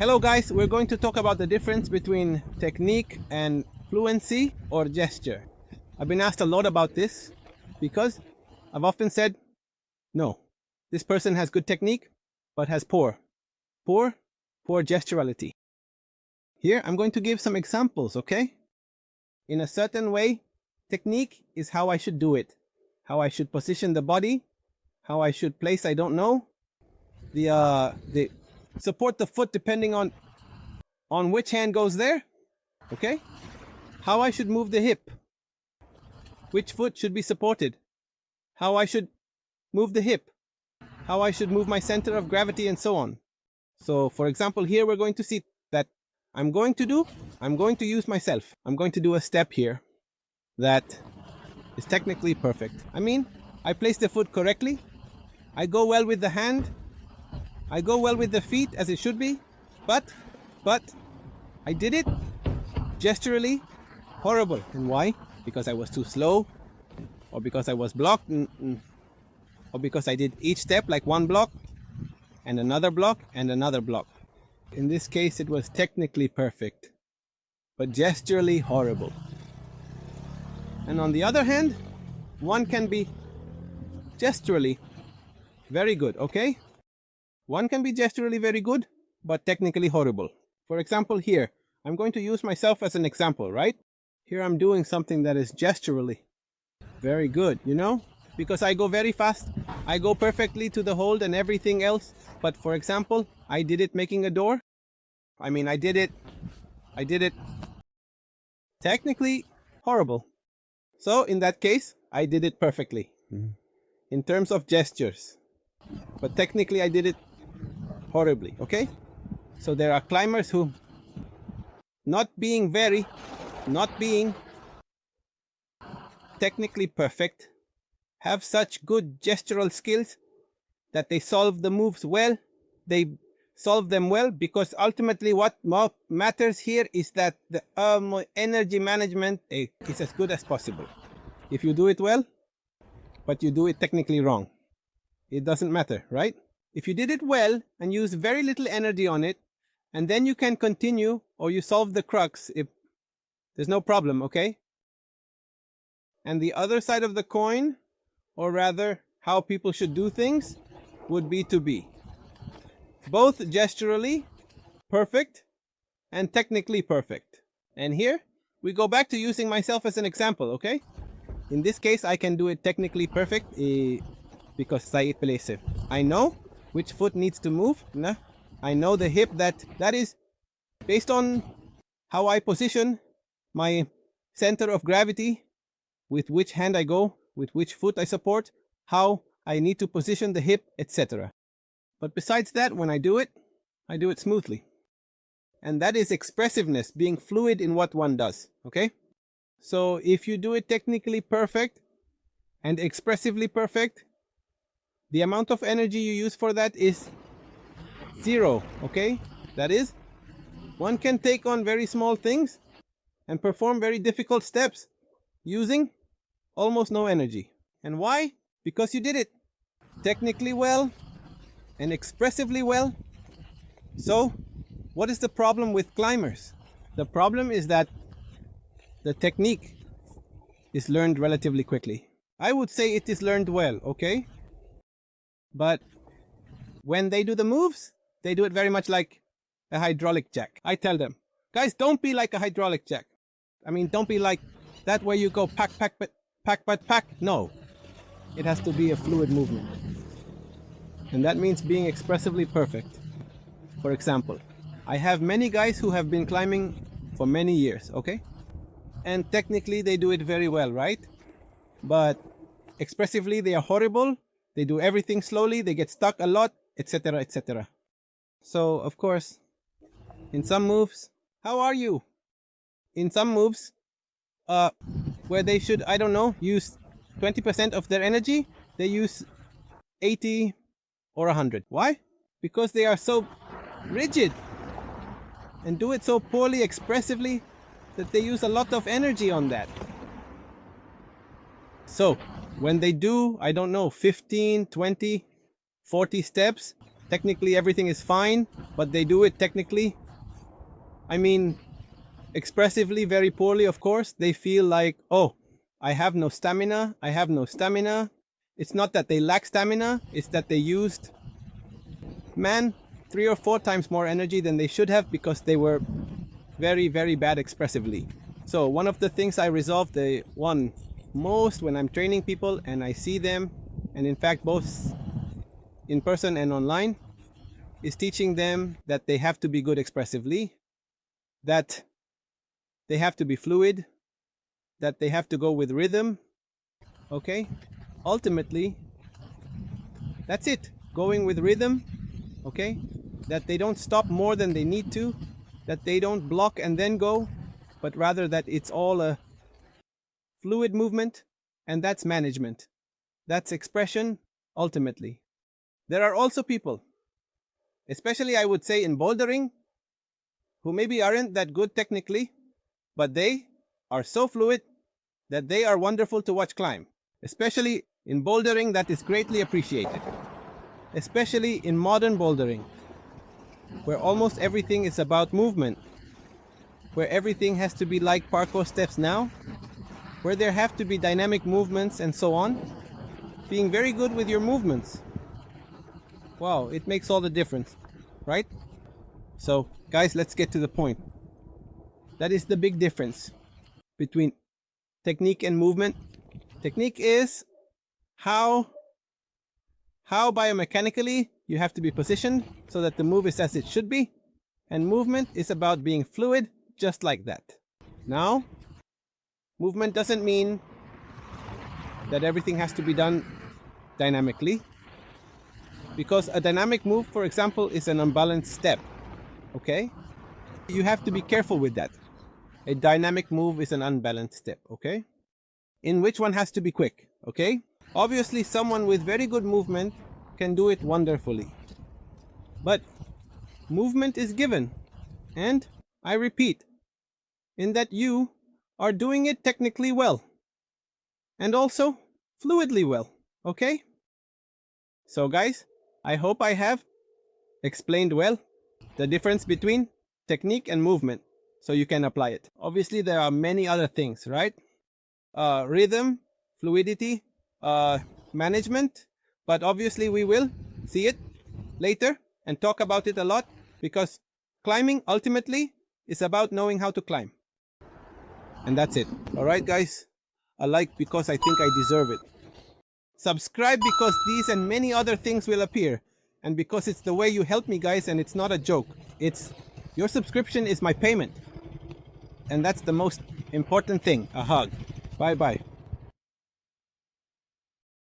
Hello guys, we're going to talk about the difference between technique and fluency or gesture. I've been asked a lot about this because I've often said, no, this person has good technique but has poor gesturality. Here I'm going to give some examples, okay? In a certain way, technique is how I should do it, how I should position the body, how I should place, I don't know, the support the foot depending on which hand goes there, okay? How I should move the hip, which foot should be supported, how I should move the hip, how I should move my center of gravity, and so on. So for example, here we're going to see that I'm going to use myself. I'm going to do a step here that is technically perfect. I mean, I place the foot correctly, I go well with the hand, I go well with the feet as it should be, but I did it gesturally horrible. And why? Because I was too slow, or because I was blocked, or because I did each step like one block and another block and another block. In this case it was technically perfect, but gesturally horrible. And on the other hand, one can be gesturally very good, okay? One can be gesturally very good, but technically horrible. For example, here, I'm going to use myself as an example, right? Here I'm doing something that is gesturally very good, you know? Because I go very fast, I go perfectly to the hold and everything else. But for example, I did it making a door. I mean, I did it technically horrible. So in that case, I did it perfectly in terms of gestures. But technically I did it horribly, okay? So there are climbers who, not being technically perfect, have such good gestural skills that they solve the moves well. They solve them well because ultimately what matters here is that the energy management is as good as possible. If you do it well, but you do it technically wrong, it doesn't matter, right? If you did it well and use very little energy on it, and then you can continue or you solve the crux, if there's no problem, okay? And the other side of the coin, or rather how people should do things, would be to be both gesturally perfect and technically perfect. And here we go back to using myself as an example, okay? In this case I can do it technically perfect because I know which foot needs to move. I know the hip that is based on how I position my center of gravity, with which hand I go, with which foot I support, how I need to position the hip, etc. But besides that, when I do it smoothly. And that is expressiveness, being fluid in what one does, okay? So if you do it technically perfect and expressively perfect, the amount of energy you use for that is zero, okay? That is, one can take on very small things and perform very difficult steps using almost no energy. And why? Because you did it technically well and expressively well. So what is the problem with climbers? The problem is that the technique is learned relatively quickly. I would say it is learned well, okay? But when they do the moves, they do it very much like a hydraulic jack. I tell them, guys, don't be like a hydraulic jack. I mean, don't be like that where you go pack. No, it has to be a fluid movement. And that means being expressively perfect. For example, I have many guys who have been climbing for many years, okay? And technically they do it very well, right? But expressively they are horrible. They do everything slowly, they get stuck a lot, etc., etc. So, of course, in some moves, how are you? In some moves, where they should, I don't know, use 20% of their energy, they use 80 or 100. Why? Because they are so rigid and do it so poorly expressively that they use a lot of energy on that. So when they do, I don't know, 15, 20, 40 steps, technically everything is fine, but they do it technically, I mean, expressively very poorly, of course. They feel like, oh, I have no stamina, I have no stamina. It's not that they lack stamina, it's that they used, man, 3 or 4 times more energy than they should have because they were very, very bad expressively. So one of the things I resolve the one most when I'm training people and I see them, and in fact both in person and online, is teaching them that they have to be good expressively, that they have to be fluid, that they have to go with rhythm. Okay? Ultimately, that's it. Going with rhythm. Okay? That they don't stop more than they need to, that they don't block and then go, but rather that it's all a fluid movement, and that's management. That's expression, ultimately. There are also people, especially I would say in bouldering, who maybe aren't that good technically, but they are so fluid that they are wonderful to watch climb. Especially in bouldering, that is greatly appreciated. Especially in modern bouldering, where almost everything is about movement, where everything has to be like parkour steps now, where there have to be dynamic movements and so on. Being very good with your movements, wow, it makes all the difference, right? So guys, let's get to the point. That is the big difference between technique and movement. Technique is how biomechanically you have to be positioned so that the move is as it should be, and movement is about being fluid, just like that. Now, movement doesn't mean that everything has to be done dynamically, because a dynamic move, for example, is an unbalanced step. Okay? You have to be careful with that. A dynamic move is an unbalanced step. Okay? In which one has to be quick. Okay? Obviously, someone with very good movement can do it wonderfully. But movement is given. And I repeat, in that you are doing it technically well. And also fluidly well. Okay? So guys, I hope I have explained well the difference between technique and movement so you can apply it. Obviously, there are many other things, right? Rhythm, fluidity, management, but obviously we will see it later and talk about it a lot, because climbing ultimately is about knowing how to climb. And that's it. All right, guys, a like because I think I deserve it. Subscribe because these and many other things will appear, and because it's the way you help me, guys, and it's not a joke. It's your subscription is my payment, and that's the most important thing. A hug. Bye bye.